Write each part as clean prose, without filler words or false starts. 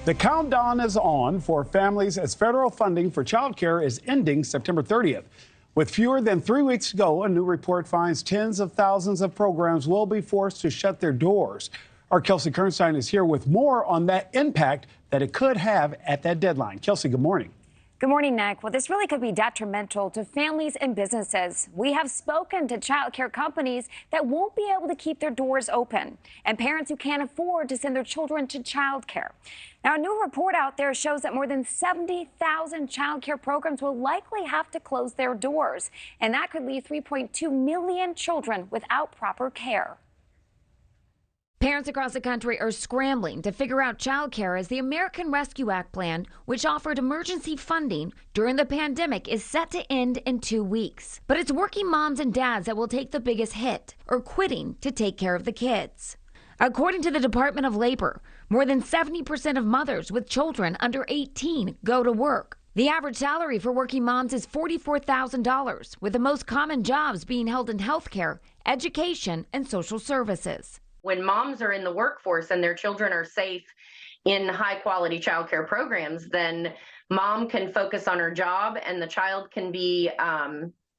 The countdown is on for families as federal funding for childcare is ending September 30th. With fewer than 3 weeks to go, a new report finds tens of thousands of programs will be forced to shut their doors. Our Kelsey Kernstein is here with more on that impact that it could have at that deadline. Kelsey, good morning. Good morning, Nick. Well, this really could be detrimental to families and businesses. We have spoken to child care companies that won't be able to keep their doors open and parents who can't afford to send their children to child care. Now, a new report out there shows that more than 70,000 child care programs will likely have to close their doors, and that could leave 3.2 million children without proper care. Parents across the country are scrambling to figure out childcare as the American Rescue Act plan, which offered emergency funding during the pandemic, is set to end in 2 weeks. But it's working moms and dads that will take the biggest hit, or quitting to take care of the kids. According to the Department of Labor, more than 70% of mothers with children under 18 go to work. The average salary for working moms is $44,000, with the most common jobs being held in healthcare, education, and social services. When moms are in the workforce and their children are safe in high quality childcare programs, then mom can focus on her job and the child can be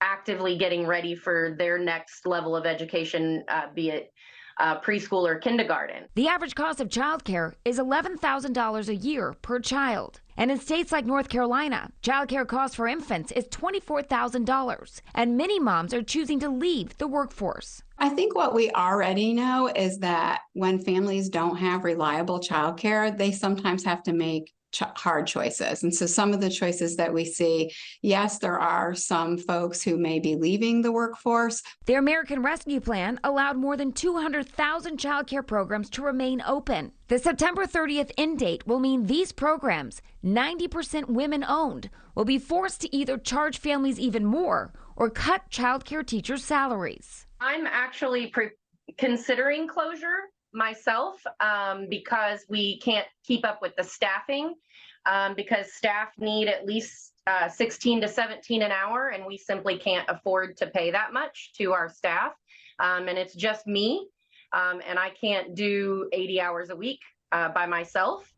actively getting ready for their next level of education, be it preschool or kindergarten. The average cost of childcare is $11,000 a year per child. And in states like North Carolina, childcare costs for infants is $24,000. And many moms are choosing to leave the workforce. I think what we already know is that when families don't have reliable childcare, they sometimes have to make hard choices. And so some of the choices that we see, yes, there are some folks who may be leaving the workforce. The American Rescue Plan allowed more than 200,000 childcare programs to remain open. The September 30th end date will mean these programs, 90% women-owned, will be forced to either charge families even more or cut childcare teachers' salaries. I'm actually considering closure myself because we can't keep up with the staffing because staff need at least 16 to 17 an hour, and we simply can't afford to pay that much to our staff. And it's just me, and I can't do 80 hours a week by myself.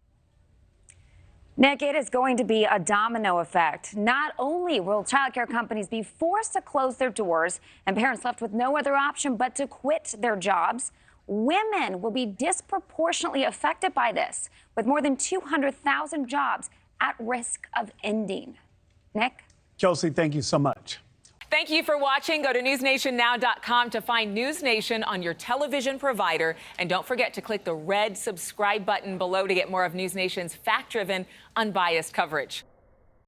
Nick, it is going to be a domino effect. Not only will childcare companies be forced to close their doors and parents left with no other option but to quit their jobs, women will be disproportionately affected by this, with more than 200,000 jobs at risk of ending. Nick? Kelsey, thank you so much. Thank you for watching. Go to newsnationnow.com to find NewsNation on your television provider. And don't forget to click the red subscribe button below to get more of NewsNation's fact-driven, unbiased coverage.